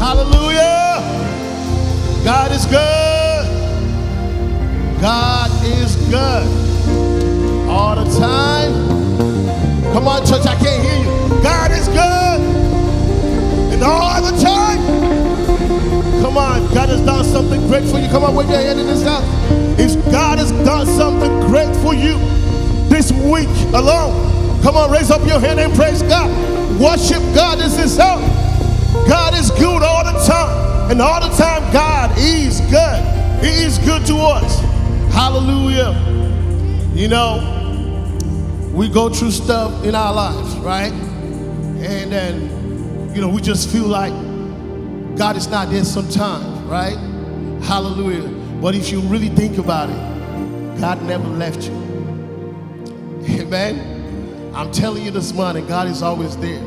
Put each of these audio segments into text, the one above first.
Hallelujah. God is good. God is good. All the time. Come on, church, I can't hear you. God is good. And all the time. Come on, God has done something great for you. Come on, wave your hand in this house. If God has done something great for you this week alone, come on, raise up your hand and praise God. Worship God. This is how God is good all the time. And all the time, God is good. He is good to us. Hallelujah. You know, we go through stuff in our lives, right? And then, you know, we just feel like God is not there sometimes, right? Hallelujah. But if you really think about it, God never left you. Amen. I'm telling you this morning, God is always there.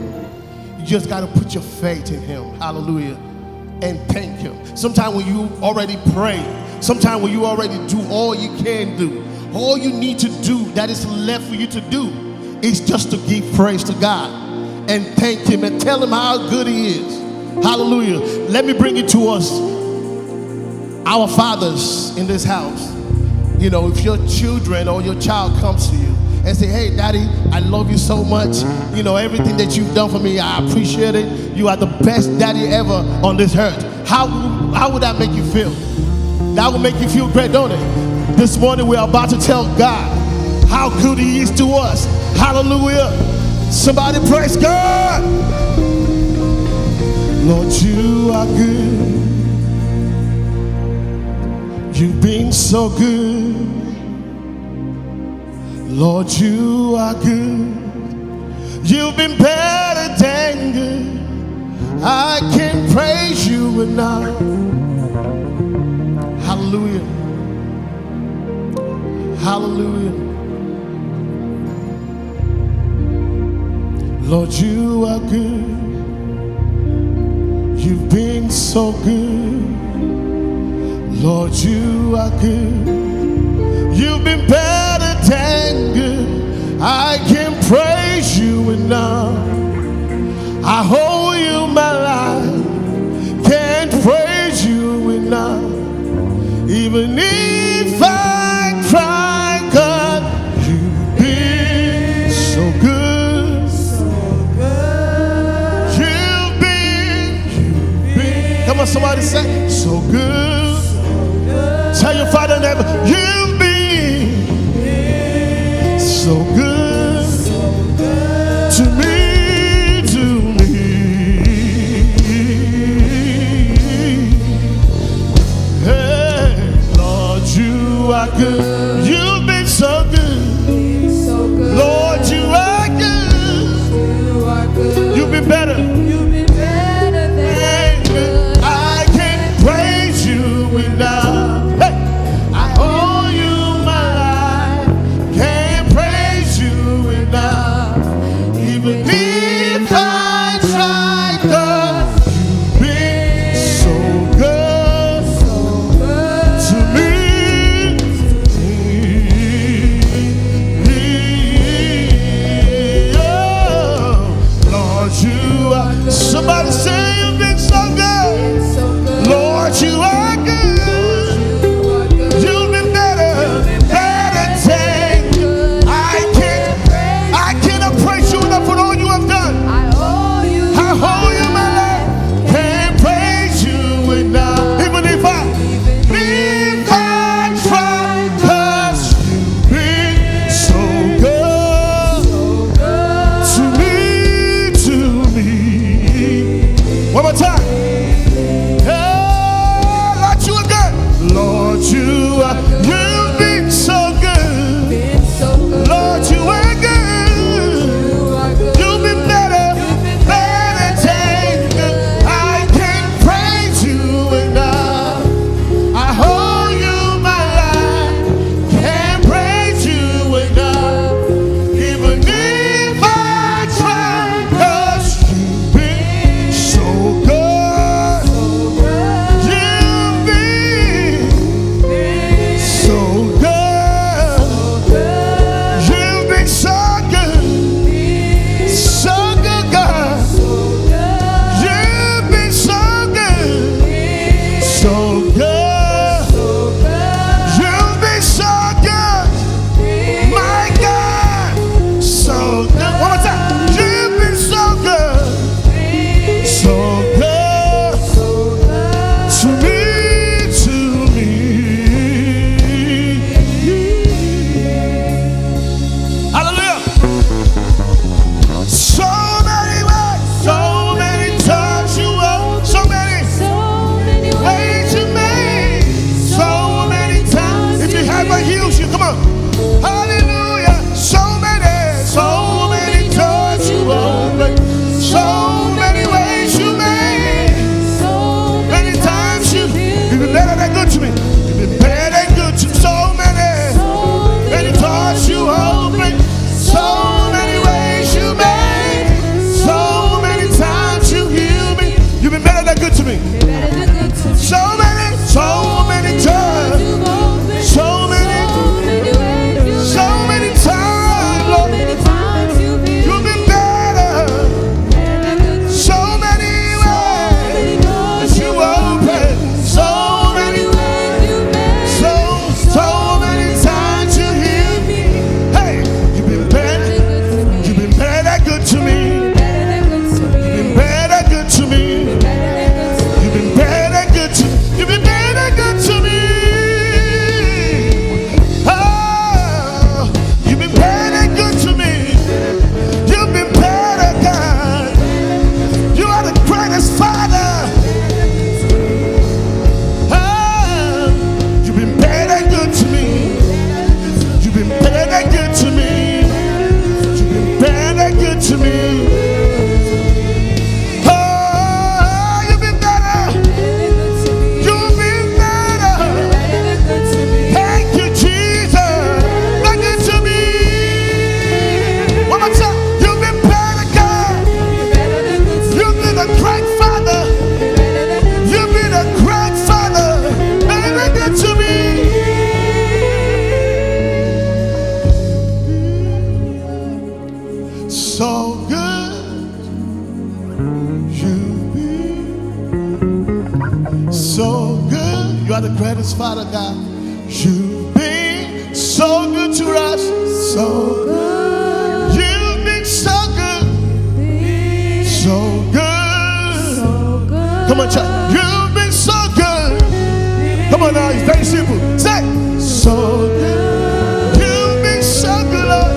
You just got to put your faith in him. Hallelujah. And thank him. Sometimes when you already pray, sometimes when you already do all you can do, all you need to do that is left for you to do is just to give praise to God and thank him and tell him how good he is. Hallelujah. Let me bring it to us, our fathers in this house. You know, if your children or your child comes to you and say, hey, daddy, I love you so much. You know, everything that you've done for me, I appreciate it. You are the best daddy ever on this earth. How would that make you feel? That would make you feel great, don't it? This morning we're about to tell God how good he is to us. Hallelujah. Somebody praise God. Lord, you are good. You've been so good. Lord, you are good. You've been better than good. I can praise you enough. Hallelujah. Hallelujah. Lord, you are good. You've been so good. Lord, you are good. You've been better than good. I can praise you enough. I owe you my life. Can't praise you enough. Even if I try, God, you've been so good. So good. You've been. Come on, somebody say, so good. So good. Tell your father and neighbor, you've been so good, so good to me. Good. You've been so good. So good. Lord, you are good. You are good. You've been better. You've been better than good. I can praise you enough. Hey, I owe you my life. Can't praise you enough. Even if I try, God, you've been so good, so good to me. Somebody say you've been so good. Lord, you are good. You've been better than good. I cannot praise you enough for all you have done. I owe you my life. Can't praise you enough. Even if I try, 'cause you've been so good to me. One more time. Hey, Lord, you are good. Lord, you've been so good. Lord, you are good. You've been better than good. I can't praise you enough. I owe you my life. Can't praise you enough. Even if I try, 'cause you've been so good. You are the greatest, Father God. You've been so good to us, so good. You've been so good, so good. Come on, church. You've been so good. Come on now, it's very simple. Say, so good. You've been so good, Lord.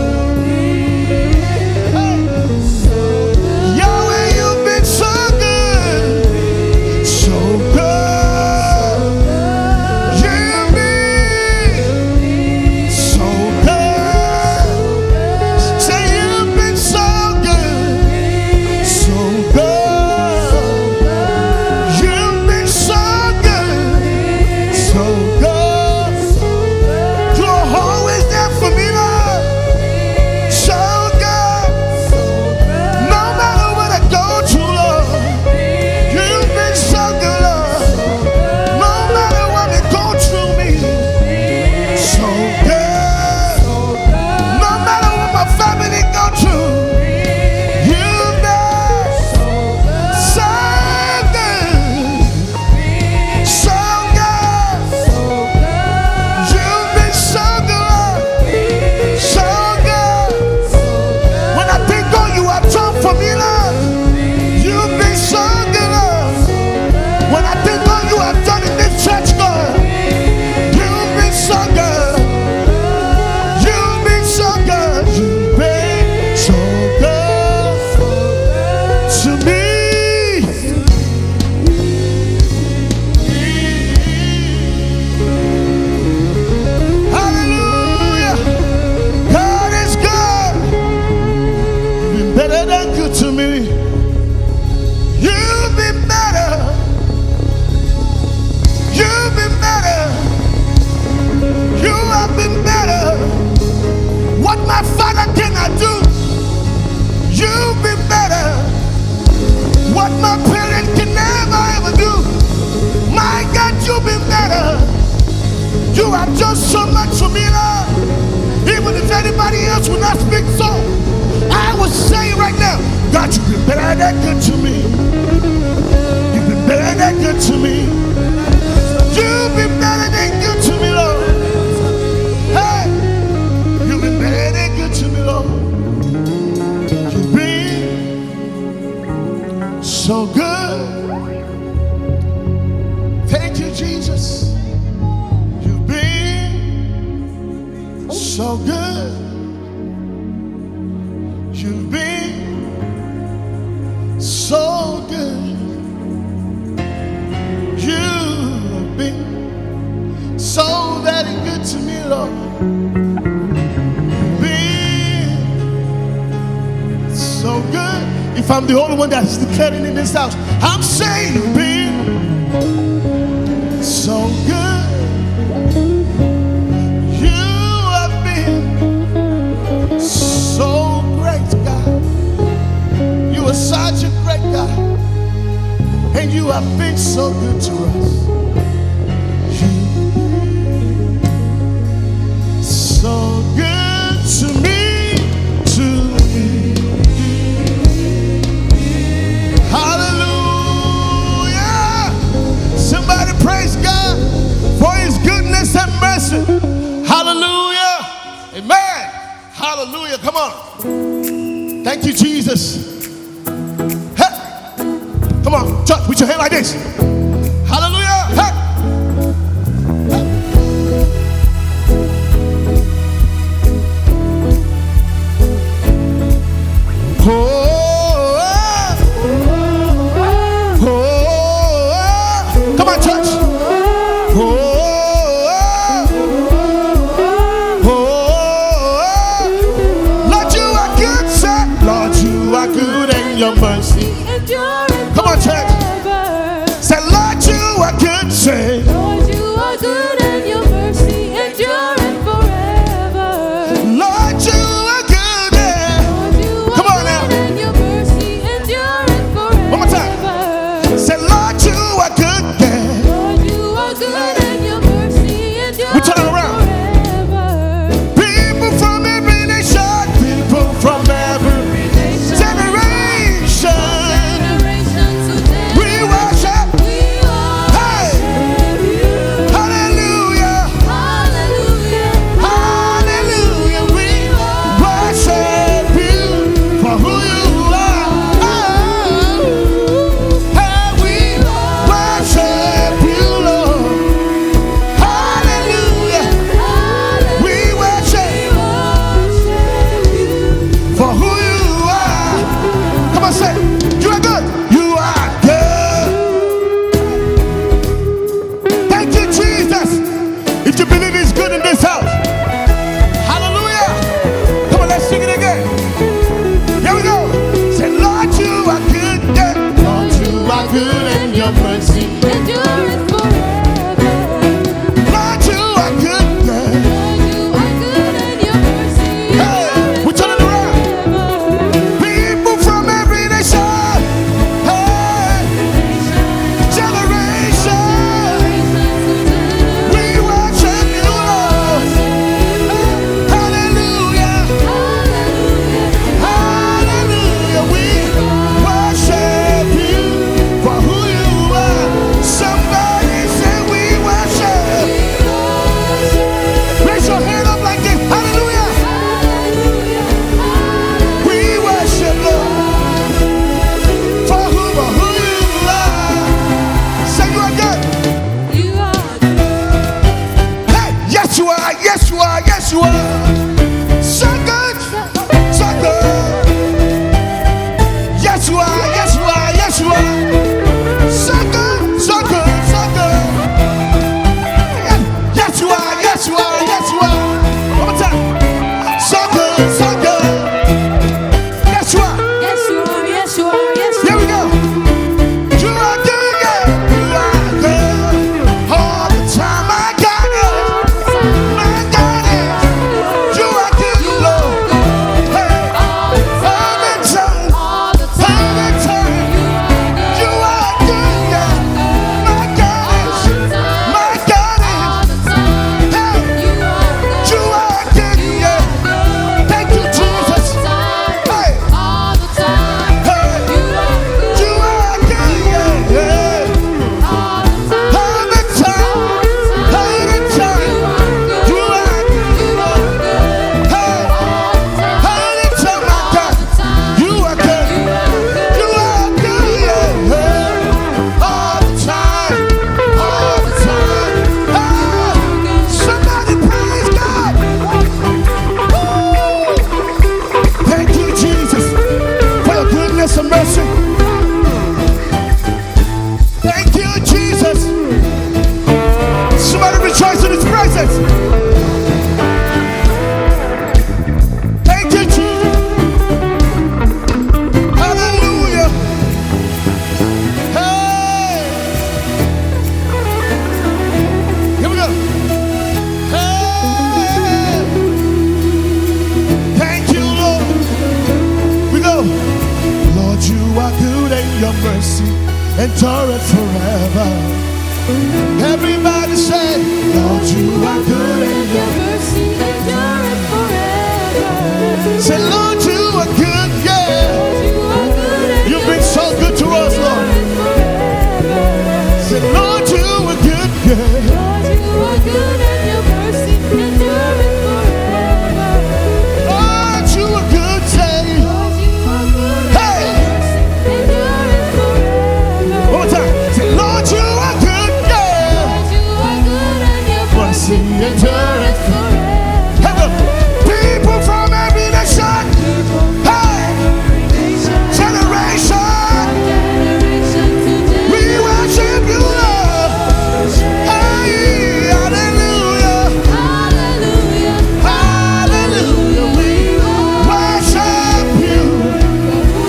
You have done so much for me, Lord. Even if anybody else will not speak so, I will say right now, God, you've been better than good to me. You've been better than good to me. You've been better than good to me, Lord. Hey, you've been better than good to me, Lord. You've been so good. Thank you, Jesus. So good. You've been so good. You've been so very good to me, Lord. You've been so good. If I'm the only one that's declaring in this house, I'm saying you've been so good. So great, God. You are such a great God, and you have been so good to us. You so good to me, Hallelujah. Somebody praise God for His goodness and mercy. Hallelujah. Amen. Hallelujah. Come on. Thank you, Jesus. Hey. Come on, church, put your hand like this. Hallelujah. Hey. Hey. Come on, church. Your mercy. Come on, church. Say, Lord, you are good. Say, Lord, you are good and your mercy enduring forever. Lord, you are good. Lord, you are come on good now. And your mercy enduring forever. One more time. Say, Lord, you are good. Lord, you are good and your mercy enduring we turn around. Forever. People from every nation, people from every generation. good and your mercy endureth forever. Lord, you are good, yeah. Lord, you are good and your mercy Hey, we're turning around. forever. People from every nation, hey, generation, we worship you, Lord. Hallelujah, hallelujah, we worship you for who you are. Somebody say we worship. Raise your hand up like this. Hallelujah. We worship, Lord, for who you are. Say you are good. You are Hey, yes you are, yes you are, yes you are. So good, so good. Yes you are, yes you are, yes you are. So good, so good, so good. Yes you are, yes you are, yes you are. One more time. So good, so good. Yes you are. yes, you are, yes, you are, yes, you Here we go. You are good, yeah. You are good. All the time, my God is. My God is. You are good, Lord. Hey, all the time, all the all time. the time. You are good, yeah. My God is. My God is. Hey, you are good, yeah. Thank you, Jesus. Hey, hey, you are good, yeah. All the time, all the time. You are good, Lord. Hey, all the time, my God. You are good. You are good, yeah. All the time, all the time. Hey, somebody praise God. Woo. Thank you, Jesus, for your goodness and mercy. Thank you, Jesus. Somebody rejoice in his presence. Thank you, Jesus. Hallelujah. Hey. Here we go. Hey. Thank you, Lord. We go. Lord, you are good and your mercy endureth forever. Everybody say, Lord, you are good and Your mercy endureth forever. say, Lord, you are good, yeah. You are good and You've your been so good to us, Lord. Say, Lord, you are good, yeah. Lord, you are good and your mercy endureth forever. Lord, you are good, say. Lord, you are good Hey. and your mercy endureth forever. One more time. Say, Lord, you are good, yeah. Lord, you are good and your Mercy mercy endureth endureth forever. Have a people from every nation, hey, generation, we worship you, Lord. Hey, hallelujah, hallelujah, we worship you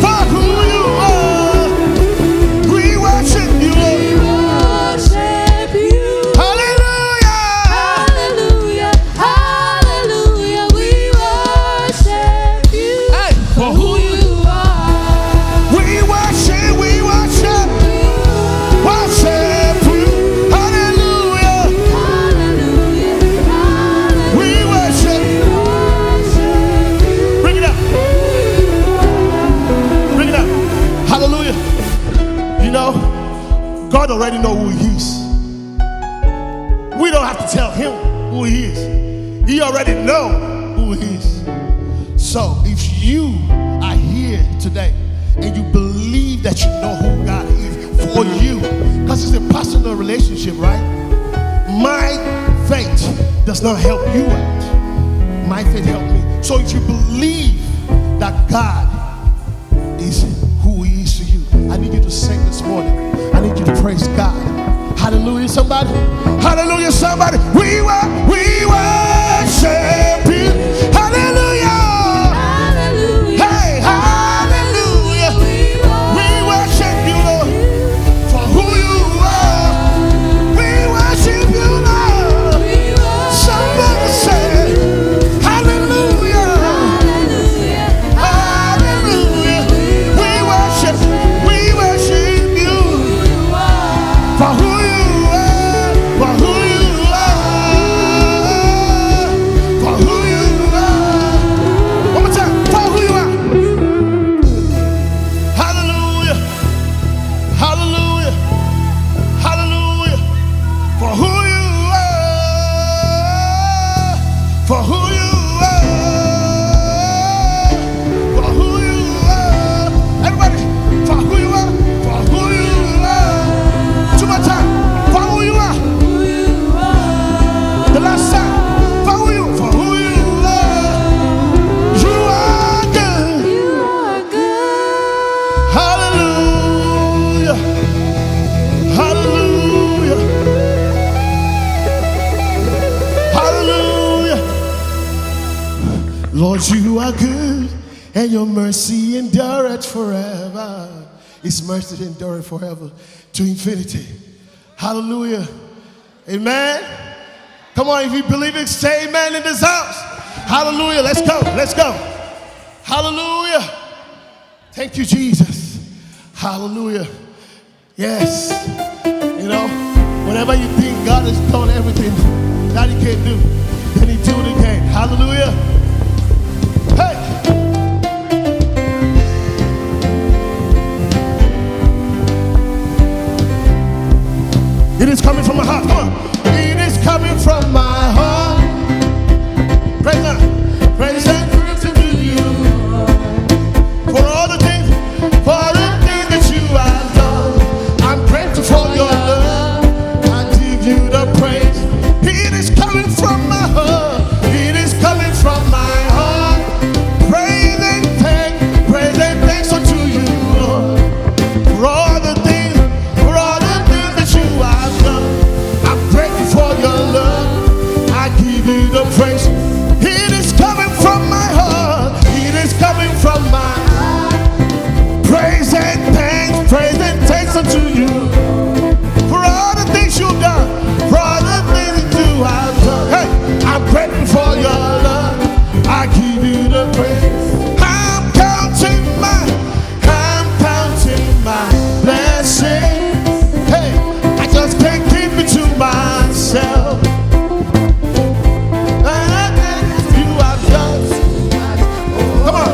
for who you are. We worship you, Lord. Hallelujah. Hey, for who you we worship you. Hallelujah. We worship. Bring it up. Bring it up. Hallelujah. You know, God already knows who he is. We don't have to tell him who he is. He already knows who he is. So if you are here today and you believe that you know who God is for you, because it's a personal relationship, right? My faith does not help you out. My faith helped me. So if you believe that God is who he is to you, I need you to sing this morning. I need you to praise God. Hallelujah, somebody. Hallelujah, somebody. We worship you. Hallelujah. Hey, hallelujah. We worship you, Lord. 'Cause you are good and your mercy endureth forever. His mercy endureth forever to infinity. Hallelujah. Amen. Come on, if you believe it, say amen in this house. Hallelujah. Let's go. Let's go. Hallelujah. Thank you, Jesus. Hallelujah. Yes. You know, whenever you think God has done everything that he can do, then he do it again. Hallelujah. Hey. It is coming from my heart. Come on. It is coming from my heart. Praise God. Praise and praise to you. For all the things that you have done. I'm grateful for your love. I give you the praise. It is coming from my heart. It is coming from my heart. Praise and thanks unto you, Lord. For all the things that you have done. I'm grateful for your love. I give you the praise. It is coming from my heart. It is coming from my heart. Praise and thanks unto you. For all the things you've done. For all the things that you have done. Hey, I'm grateful for your love. I give you the praise. I'm counting my blessings. Hey, I just can't keep it to myself. You have done. Come on.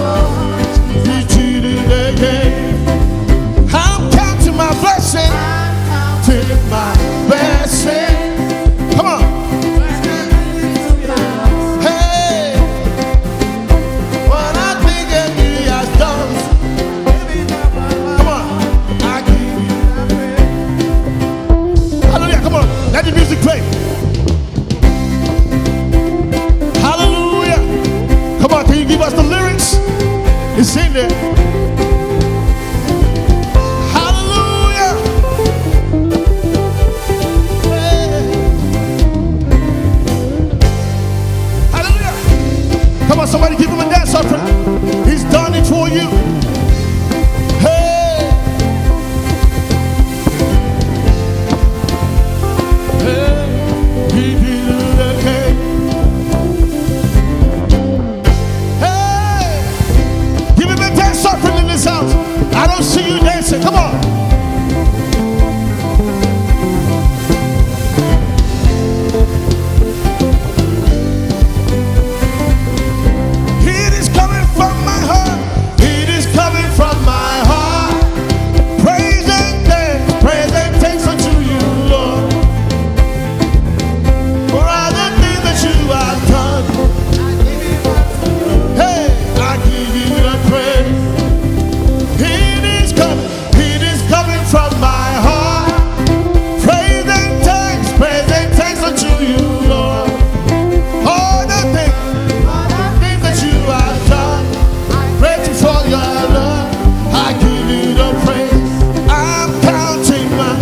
You did it again. I'm counting my blessing. Counting my blessing. Come on. Hey, what I think that he has done. Come on. I give you. Hallelujah. Come on. Let the music play. Hallelujah. Come on. Can you give us the lyrics? It's in there. Hallelujah. Hey. Hallelujah. Come on, somebody give him a dance offering. He's done it for you. Hey. Hey. He did it again. Hey. Give him a dance offering in this house. I don't see you dancing. Come on. It is coming from my heart. It is coming from my heart. Praise and thanks unto you, Lord. For all the things that you have done. Hey, I give you the praise. It is coming from my heart. Praise and thanks unto you, Lord. All the things that you have done. Grateful for your love. I give you the praise. I'm counting my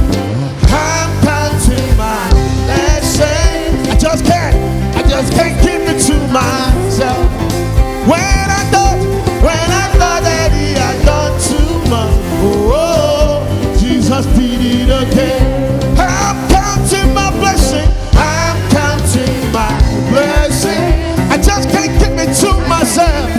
blessings. I just can't keep it to myself. When I thought that he had done too much. Oh, Jesus did it again. I'm counting my blessing. I'm counting my blessing. I just can't keep it to myself.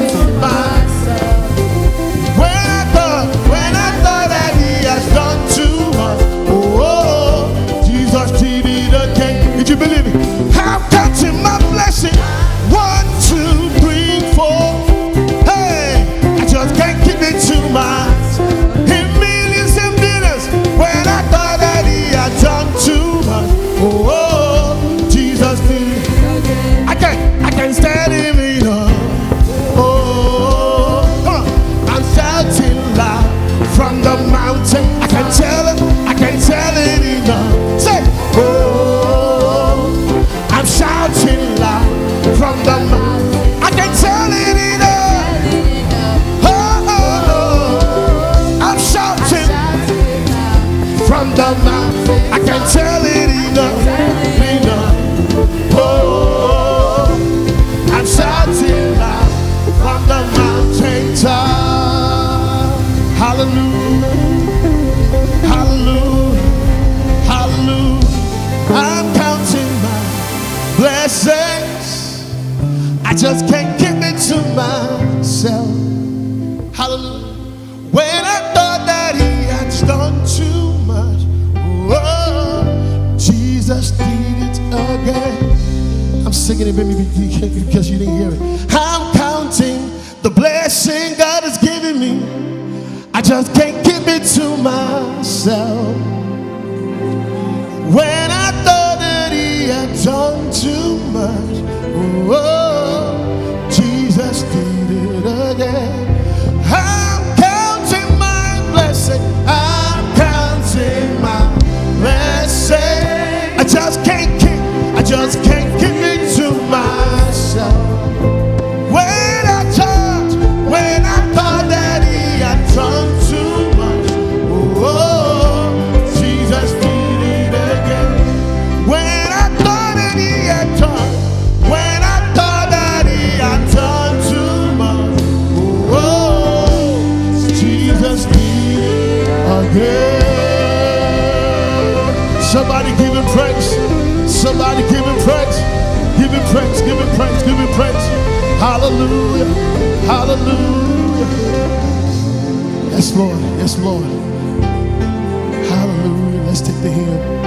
When I thought that he has done too much. Oh, Jesus did it again. Did you believe it? I'm counting my blessing. 1, 2, 3, 4. Hey, I just can't keep it to myself. In millions and billions. When I thought that he had done too much. Oh, Jesus did it. I can't stand him enough. Oh, come on. I'm shouting loud from the mountain. I can tell it enough. Say, oh, I'm shouting loud from the mountain. I can tell it enough. Oh, I'm shouting from the mountain. I can tell it enough. Oh, I'm shouting loud Hallelujah. Hallelujah. Hallelujah. I'm counting my blessings. I just can't keep it to myself. Hallelujah. When I thought that he had done too much, oh, Jesus did it again. I'm singing it maybe because you didn't hear it. I'm counting the blessing God has given me. I just can't keep it to myself. When I thought that he had done too much, oh, Jesus did it again. I'm counting my blessing. I'm counting my blessing. I just can't keep it to myself. When I thought that he had done too much, oh, Jesus did it again. When I thought that he had done too much, oh, Jesus did it again. Somebody give him praise. Somebody give him praise. Give him praise. Give him praise. Give him praise. Hallelujah. Hallelujah. Yes, Lord. Yes, Lord. Hallelujah. Let's take the hymn.